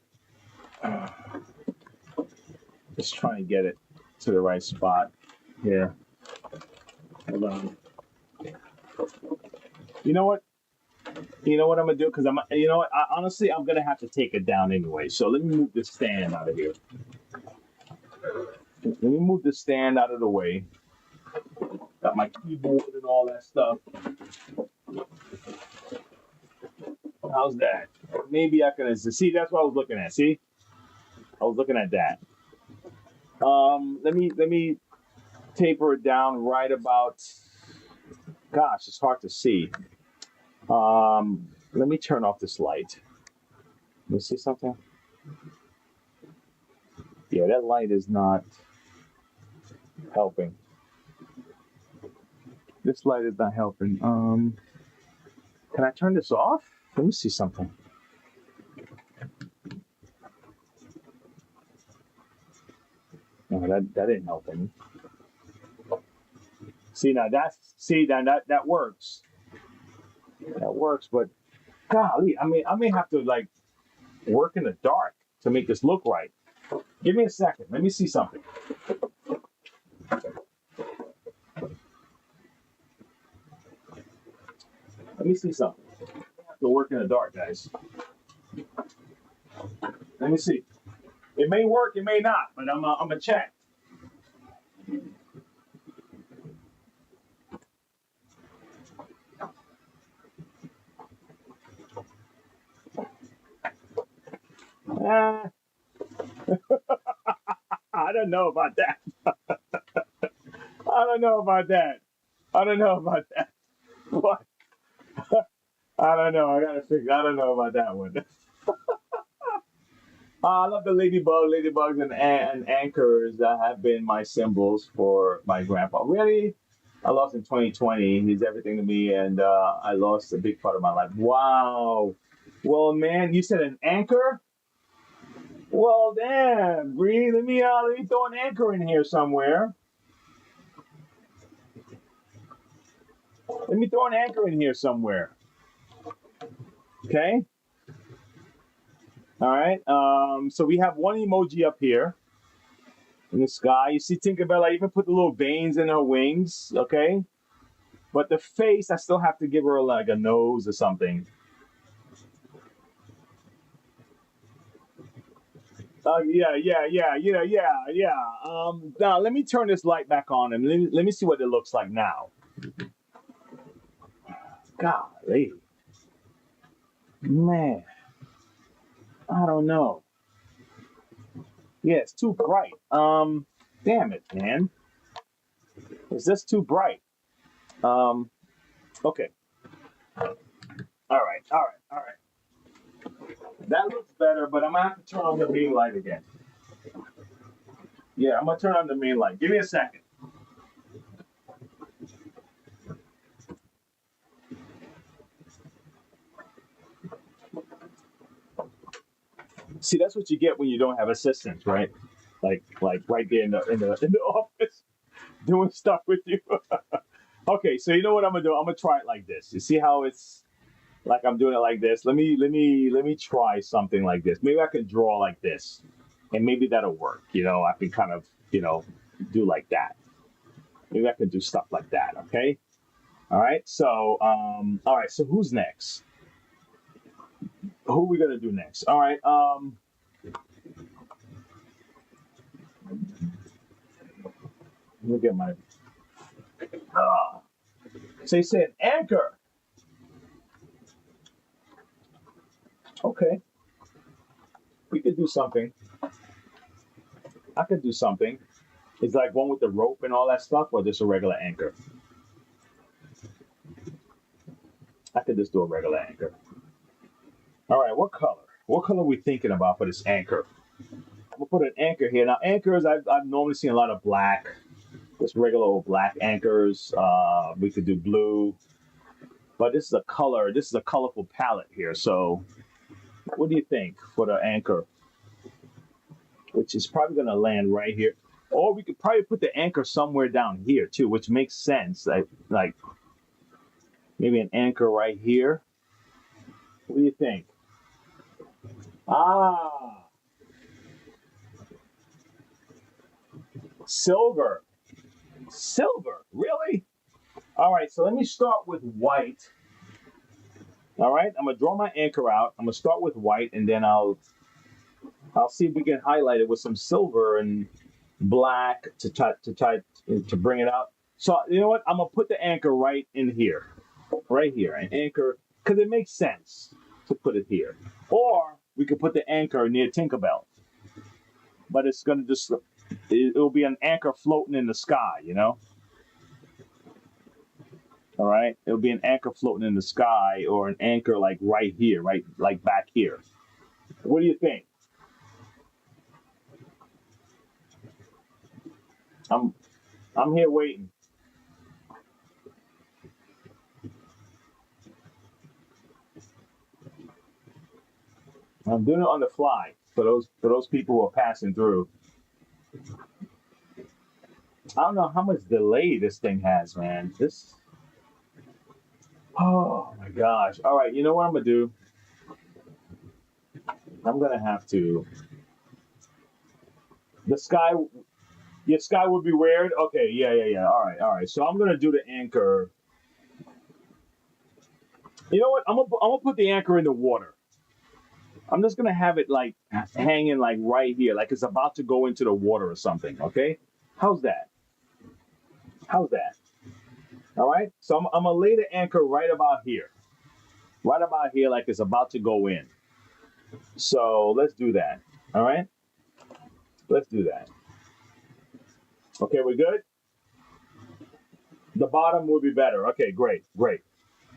Just trying to get it to the right spot here. Hold on. You know what? You know what I'm gonna do? Because you know what? Honestly, I'm gonna have to take it down anyway. So let me move the stand out of here. Let me move the stand out of the way. Got my keyboard and all that stuff. How's that? Maybe I can see. That's what I was looking at. See, I was looking at that. Let me taper it down right about. Gosh, it's hard to see. Let me turn off this light. Let me see something. Yeah, that light is not helping. This light is not helping. Can I turn this off? Let me see something. No, that didn't help any. See now that works. That works, but golly, I may have to like work in the dark to make this look right. Give me a second. Let me see something. Let me see something. I have to work in the dark, guys. Let me see. It may work, it may not, but I'm gonna check. I don't know about that. I don't know about that. I don't know about that. What? I don't know. I gotta figure. I don't know about that one. I love the ladybug. Ladybugs and anchors that have been my symbols for my grandpa. Really, I lost in 2020. He's everything to me, and I lost a big part of my life. Wow. Well, man, you said an anchor. Well, damn, Bree. Let me throw an anchor in here somewhere. Let me throw an anchor in here somewhere. Okay. All right. So we have one emoji up here in the sky. You see Tinkerbell, I even put the little veins in her wings. Okay. But the face, I still have to give her like a nose or something. Yeah. Now let me turn this light back on and let me see what it looks like now. Golly. Man, I don't know. Yeah, it's too bright. Damn it, man. It's just too bright. Um, Okay. All right. All right. All right. That looks better, but I'm gonna have to turn on the main light again. Yeah, I'm gonna turn on the main light. Give me a second. See, that's what you get when you don't have assistants, right? Like right there in the office doing stuff with you. Okay, so you know what I'm gonna do? I'm gonna try it like this. You see how it's like I'm doing it like this? Let me try something like this. Maybe I can draw like this, and maybe that'll work. I can kind of do like that. Maybe I can do stuff like that. Okay. All right. So all right. So who's next? Who are we gonna do next? All right. Let me get my. Uh, so you say an anchor. Okay. We could do something. I could do something. It's like one with the rope and all that stuff, or just a regular anchor. I could just do a regular anchor. All right, what color? What color are we thinking about for this anchor? I'm gonna put an anchor here. Now, anchors, I've normally seen a lot of black, just regular old black anchors. We could do blue, but this is a color. This is a colorful palette here. So, what do you think for the anchor? Which is probably gonna land right here. Or we could probably put the anchor somewhere down here too, which makes sense. Like maybe an anchor right here. What do you think? Ah, silver. Silver, really? All right, so let me start with white. All right, I'm gonna draw my anchor out. I'm gonna start with white, and then I'll see if we can highlight it with some silver and black to bring it out. So you know what? I'm gonna put the anchor right here, an anchor, because it makes sense to put it here. Or we could put the anchor near Tinkerbell, but it's gonna just it'll be an anchor floating in the sky. All right, it'll be an anchor floating in the sky, or an anchor like right here, right, like back here. What do you think? I'm I'm here waiting. I'm doing it on the fly for those people who are passing through. I don't know how much delay this thing has, man. This. Oh my gosh! All right, you know what I'm gonna do? I'm gonna have to. The sky, your sky would be weird. Okay, yeah, yeah, yeah. All right, all right. So I'm gonna do the anchor. You know what? I'm gonna put the anchor in the water. I'm just gonna have it like hanging like right here, like it's about to go into the water or something. Okay, how's that? How's that? All right. So I'm gonna lay the anchor right about here, like it's about to go in. So let's do that. All right. Let's do that. Okay, we're good. The bottom would be better. Okay, great, great.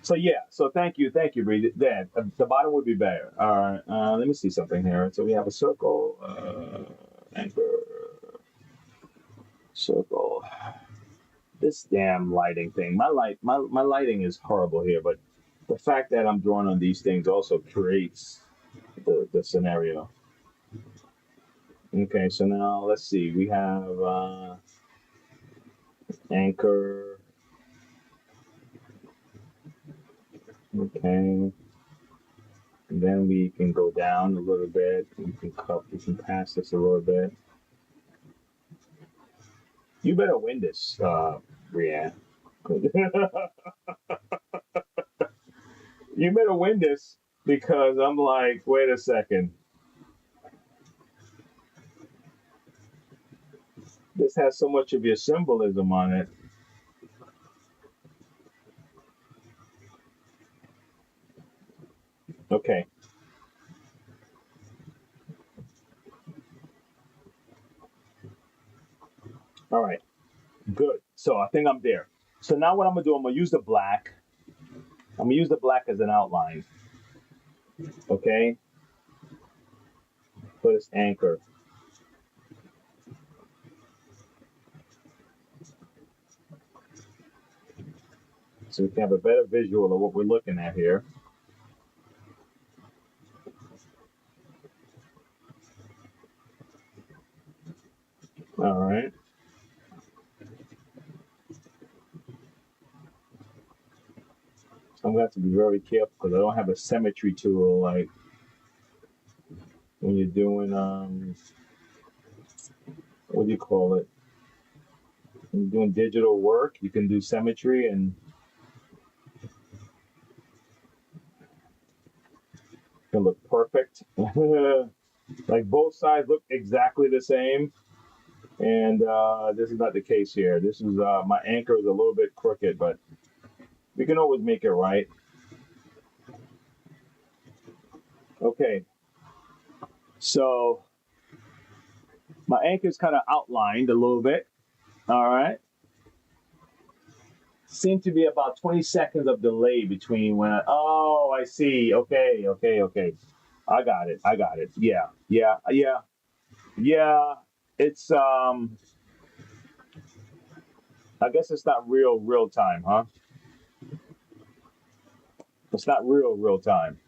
So yeah. So thank you, Reed. Then the bottom would be better. All right. Let me see something here. So we have a circle, anchor, circle. This damn lighting thing. My lighting is horrible here, but the fact that I'm drawing on these things also creates the scenario. Okay, so now let's see. We have anchor. Okay, and then we can go down a little bit. We can pass this a little bit. You better win this, Brianne. You better win this because I'm like, wait a second. This has so much of your symbolism on it. Okay. All right. Good. So I think I'm there. So now what I'm gonna do, I'm gonna use the black. I'm gonna use the black as an outline, okay, for this anchor. So we can have a better visual of what we're looking at here. All right. So I'm going to have to be very careful because I don't have a symmetry tool like when you're doing, what do you call it? When you're doing digital work, you can do symmetry and it can look perfect. Like both sides look exactly the same. And this is not the case here. This is my anchor is a little bit crooked, but we can always make it right. Okay. So my anchor is kind of outlined a little bit. All right. Seemed to be about 20 seconds of delay between when oh, I see. Okay. I got it. Yeah. It's I guess it's not real time, huh? It's not real time.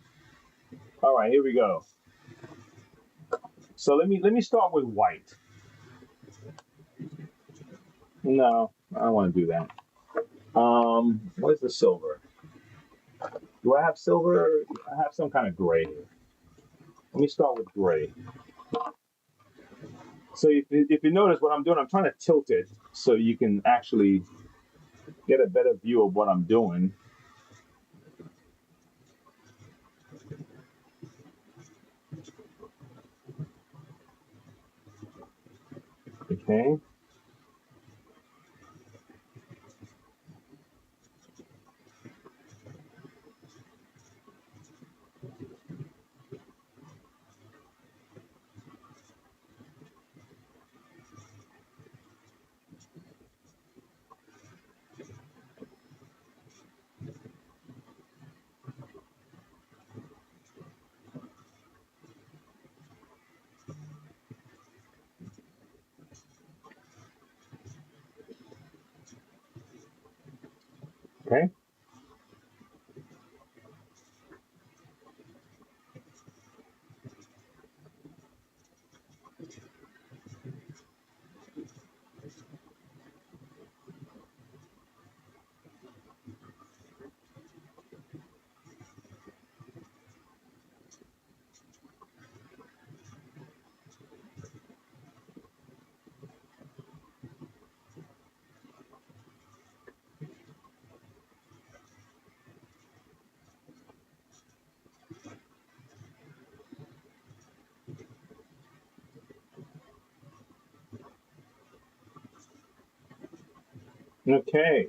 All right, here we go. So let me start with white. No, I don't want to do that. Where's the silver? Do I have silver? I have some kind of gray here. Let me start with gray. So if you notice what I'm doing, I'm trying to tilt it so you can actually get a better view of what I'm doing. Okay. Okay. Okay.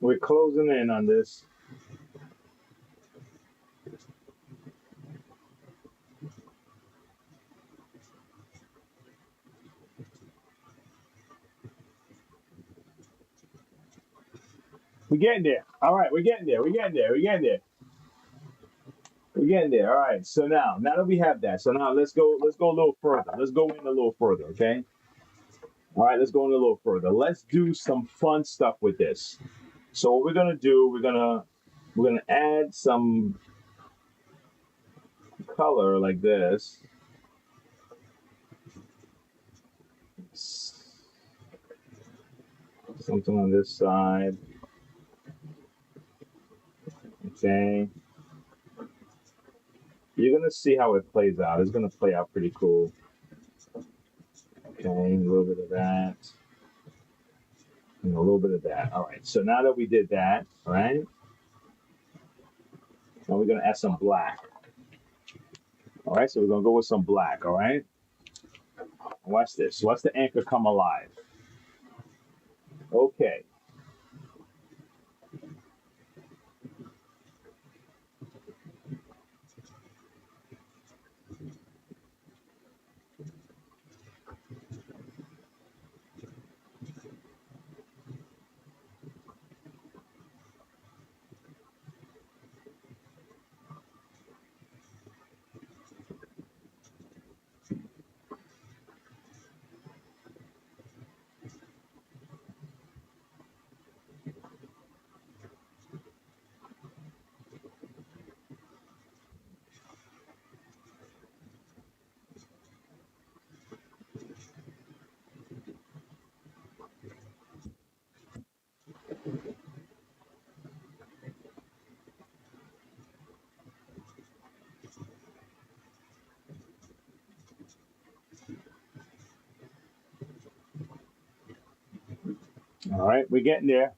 We're closing in on this. We're getting there. All right, we're getting there. We're getting there. All right. So now that we have that, so now let's go a little further. Let's go in a little further, okay? All right, let's go in a little further. Let's do some fun stuff with this. So what we're gonna do, we're gonna add some color like this. Something on this side. Okay. You're gonna see how it plays out. It's gonna play out pretty cool. Okay, a little bit of that. And a little bit of that. All right. So now that we did that, all right? Now we're gonna add some black. All right, so we're gonna go with some black, all right? Watch this. Watch the anchor come alive. Okay. All right, we're getting there.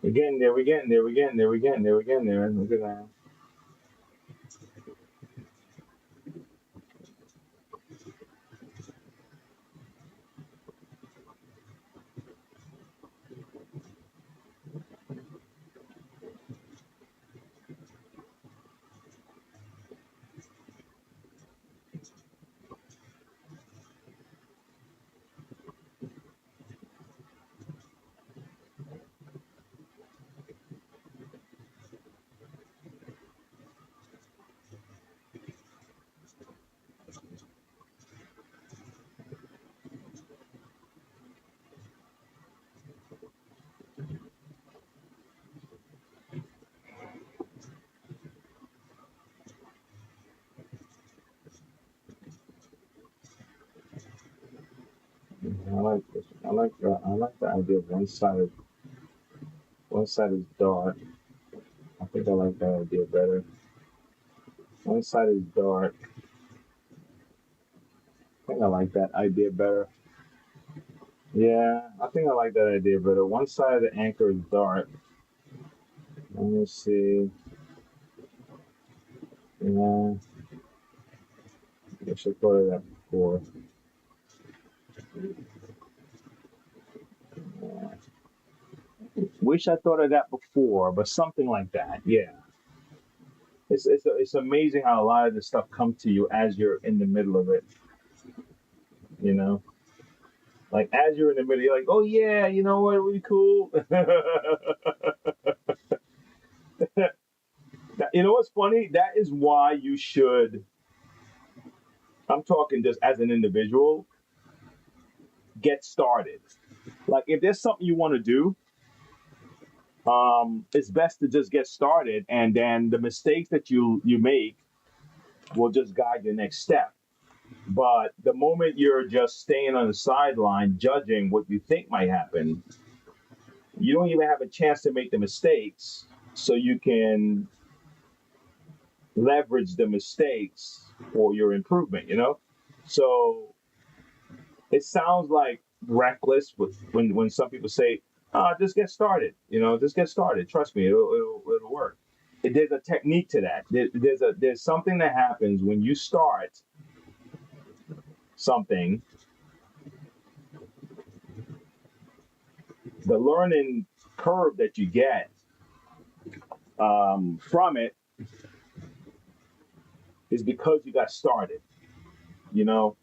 We're getting there. We're getting there. We're getting there. We're getting there. We're getting there. Look at that. I like this. I like the idea of one side is dark. I think I like that idea better. One side is dark. I think I like that idea better. Yeah, I think I like that idea better. One side of the anchor is dark. Let me see. Yeah, I should thought of that before. Yeah. Wish I thought of that before, but something like that. Yeah. It's amazing how a lot of this stuff comes to you as you're in the middle of it. You know, like as you're in the middle, you're like, oh yeah, you know what, really cool. You know what's funny? That is why you should. I'm talking just as an individual. Get started. Like if there's something you want to do, it's best to just get started, and then the mistakes that you make will just guide your next step. But the moment you're just staying on the sideline, judging what you think might happen, you don't even have a chance to make the mistakes, so you can leverage the mistakes for your improvement. So it sounds like reckless when some people say, just get started. Just get started. Trust me, it'll work. There's a technique to that. There's something that happens when you start something. The learning curve that you get from it is because you got started. You know,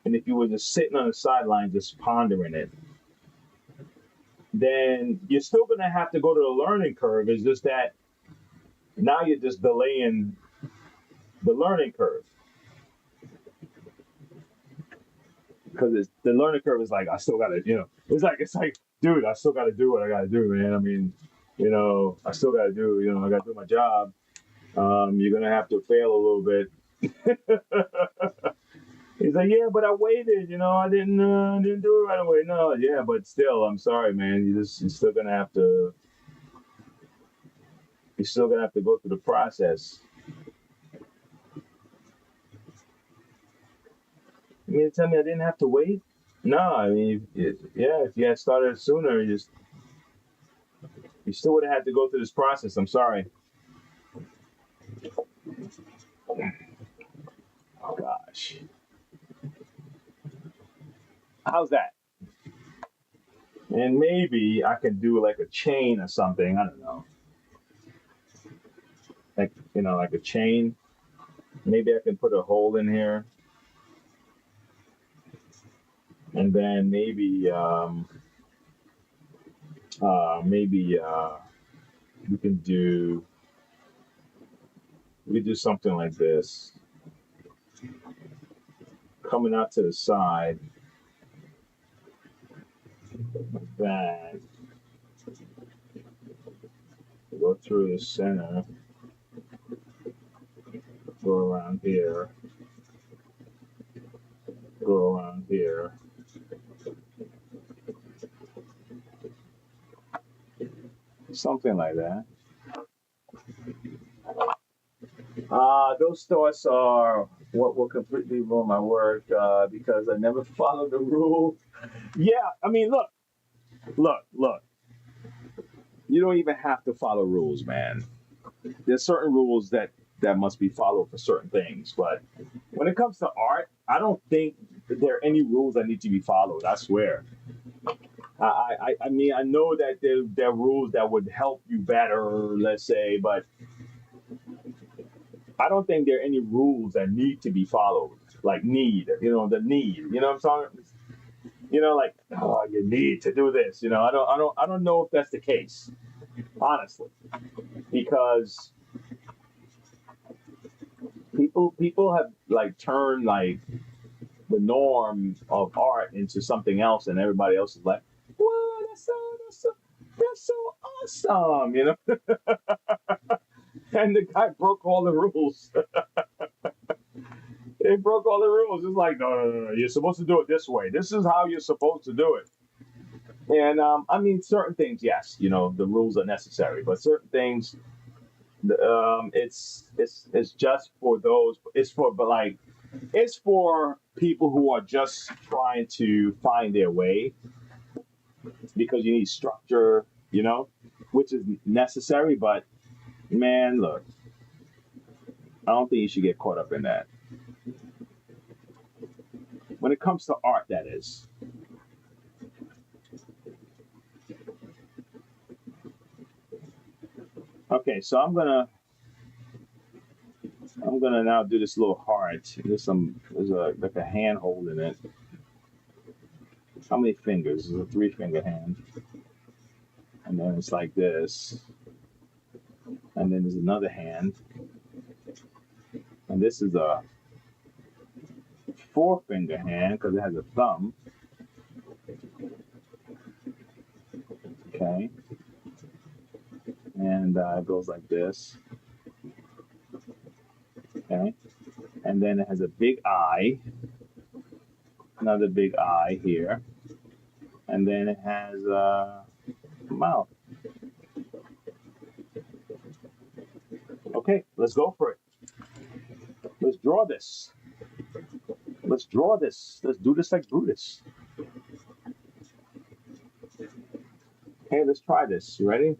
and if you were just sitting on the sideline just pondering it, then you're still going to have to go to the learning curve. It's just that now you're just delaying the learning curve, because the learning curve is like, I still got to, it's like, dude, I still got to do what I got to do, man. I mean, I still got to do, I got to do my job. You're going to have to fail a little bit. He's like, yeah, but I waited, I didn't do it right away. No, yeah, but still, I'm sorry, man. You're still gonna have to go through the process. You mean to tell me I didn't have to wait? No, I mean, if you had started sooner, you still would have had to go through this process. I'm sorry. Oh gosh, how's that? And maybe I can do like a chain or something. I don't know, like a chain. Maybe I can put a hole in here, and then maybe we can do something like this, coming out to the side, like that. Go through the center, go around here, go around here, something like that. Those thoughts are what will completely ruin my work because I never followed the rule. Yeah, I mean, look. You don't even have to follow rules, man. There's certain rules that must be followed for certain things, but when it comes to art, I don't think there are any rules that need to be followed. I swear. I mean, I know that there are rules that would help you better, let's say, but I don't think there are any rules that need to be followed. Like need, the need. You know what I'm talking? Like, oh, you need to do this. I don't know if that's the case, honestly, because people have like turned like the norm of art into something else, and everybody else is like, "Wow, that's so awesome," And the guy broke all the rules. They broke all the rules. It's like, no. You're supposed to do it this way. This is how you're supposed to do it. And I mean, certain things, yes, the rules are necessary, but certain things, it's just for those. It's for people who are just trying to find their way because you need structure, which is necessary. But man, look, I don't think you should get caught up in that. When it comes to art, that is. Okay, so I'm gonna now do this little heart. There's like a hand holding it. How many fingers? It's a 3-finger hand, and then it's like this, and then there's another hand, and this is a 4-finger hand because it has a thumb. Okay, and it goes like this. Okay, and then it has a big eye, another big eye here, and then it has a mouth. Okay, let's go for it. Let's draw this. Let's draw this. Let's do this like Brutus. Hey, let's try this. You ready?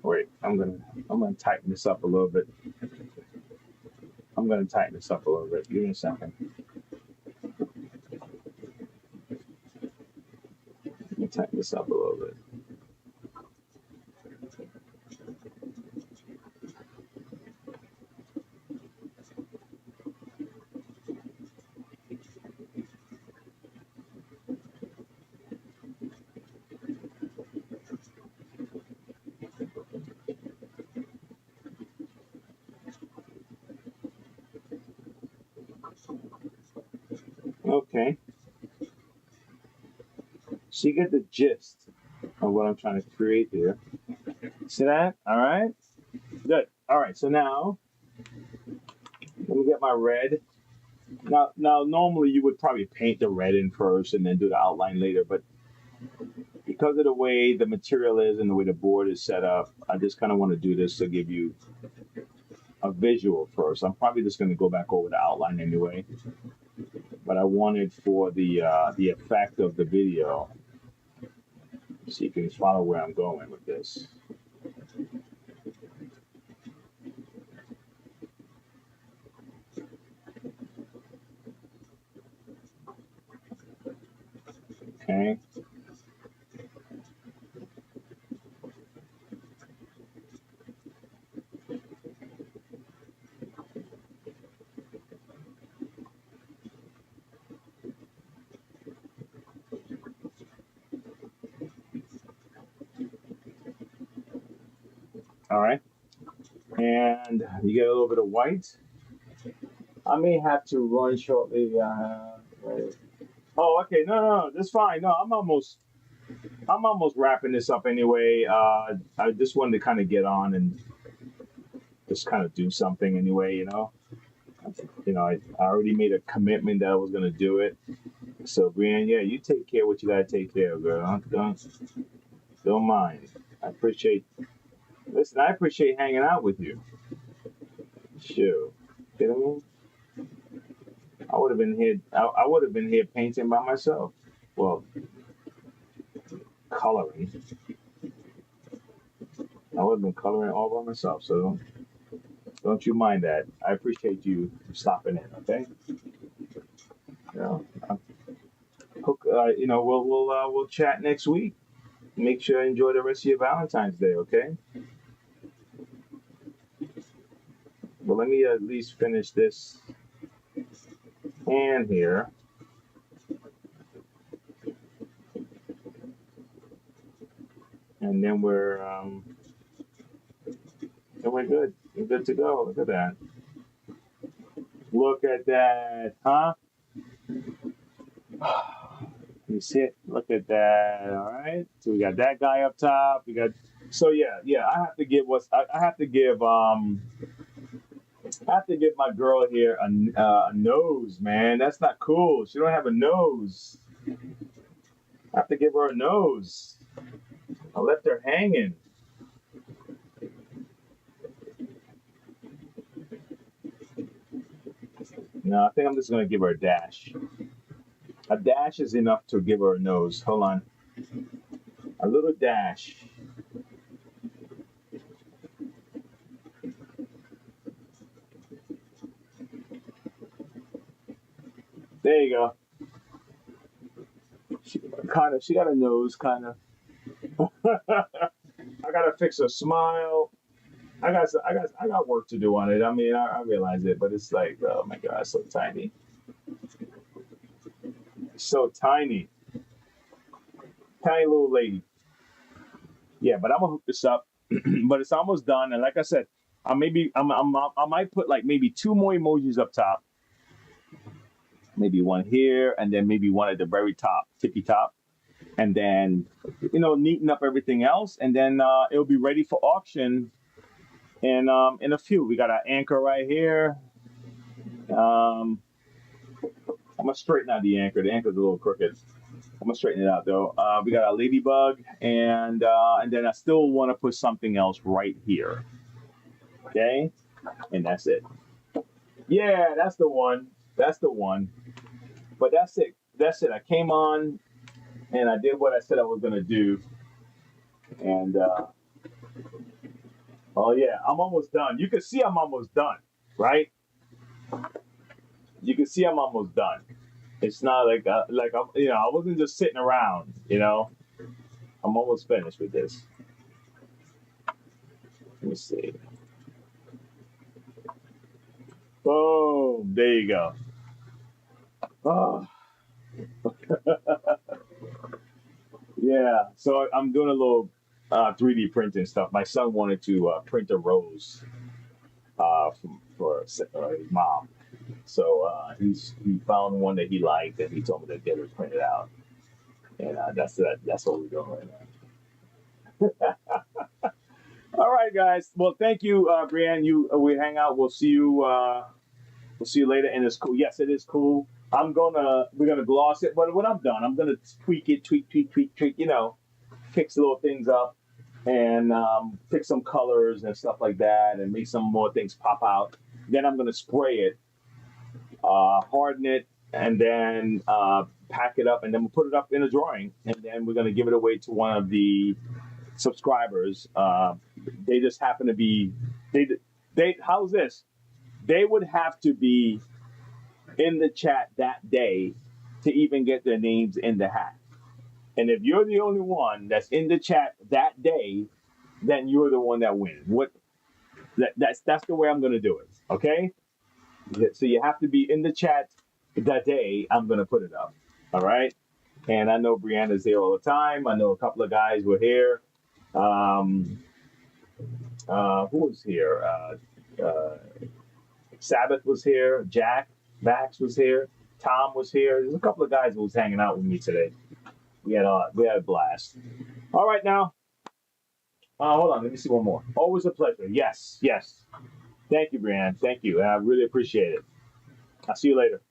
Wait, I'm gonna tighten this up a little bit. I'm gonna tighten this up a little bit. Give me a second. Let me tighten this up a little bit. Okay. So you get the gist of what I'm trying to create here. See that? All right. Good. All right. So now let me get my red. Now, normally you would probably paint the red in first and then do the outline later, but because of the way the material is and the way the board is set up, I just kind of want to do this to give you a visual first. I'm probably just going to go back over the outline anyway, but I wanted for the effect of the video, so you can follow where I'm going with this. Okay. All right. And you get a little bit of white. I may have to run shortly. Right. Oh, okay. No, no, no. That's fine. No, I'm almost wrapping this up anyway. I just wanted to kind of get on and just kind of do something anyway. I already made a commitment that I was gonna do it. So, Brian, yeah, you take care of what you gotta take care of, girl. Don't mind. I appreciate. Listen, I appreciate hanging out with you. Sure. You know what I mean? I would have been here. I would have been here painting by myself. Well, coloring. I would have been coloring all by myself. So don't you mind that. I appreciate you stopping in. Okay. You know, we'll chat next week. Make sure you enjoy the rest of your Valentine's Day. Okay. Well, let me at least finish this hand here. And then we're good. We're good to go. Look at that. Look at that, huh? You see it? Look at that. All right. So we got that guy up top. So yeah. I have to give my girl here a nose, man. That's not cool. She don't have a nose. I have to give her a nose. I left her hanging. No, I think I'm just gonna give her a dash. A dash is enough to give her a nose. Hold on. A little dash. There you go. She got a nose, kind of. I gotta fix her smile. I got work to do on it. I mean, I realize it, but it's like, oh my god, so tiny, so tiny, tiny little lady. Yeah, but I'm gonna hook this up. But it's almost done, and like I said, I might put like maybe two more emojis up top, maybe one here, and then maybe one at the very top, tippy top, and then neaten up everything else, and then it'll be ready for auction. And in a few, we got our anchor right here. Um, I'm gonna straighten out the anchor. The anchor's a little crooked. I'm gonna straighten it out though. We got our ladybug, and then I still want to put something else right here. Okay, and that's it. Yeah, that's the one. That's the one. But that's it. That's it. I came on and I did what I said I was gonna do. And oh yeah, I'm almost done. You can see I'm almost done, right? You can see I'm almost done. It's not like I wasn't just sitting around. I'm almost finished with this. Let me see. Boom. There you go. Oh. Yeah. So I'm doing a little 3D printing stuff. My son wanted to print a rose for his mom. So he found one that he liked, and he told me to get it printed out. And that's that. That's what we're doing right now. All right, guys. Well, thank you, Brianne. We hang out. We'll see you. We'll see you later. And it's cool. Yes, it is cool. We're gonna gloss it, but when I'm done, I'm gonna tweak it, tweak. Fix little things up, and pick some colors and stuff like that, and make some more things pop out. Then I'm gonna spray it, harden it, and then pack it up, and then we'll put it up in a drawing, and then we're gonna give it away to one of the subscribers. They just happen to be they. How's this? They would have to be in the chat that day to even get their names in the hat. And if you're the only one that's in the chat that day, then you're the one that wins. That's the way I'm gonna do it. Okay? So you have to be in the chat that day. I'm gonna put it up. All right. And I know Brianna's there all the time. I know a couple of guys were here. Who was here? Sabbath was here. Jack Vacs was here. Tom was here. There's a couple of guys who was hanging out with me today. We had a blast. All right, now. Hold on. Let me see one more. Always a pleasure. Yes, yes. Thank you, Brianne. Thank you. I really appreciate it. I'll see you later.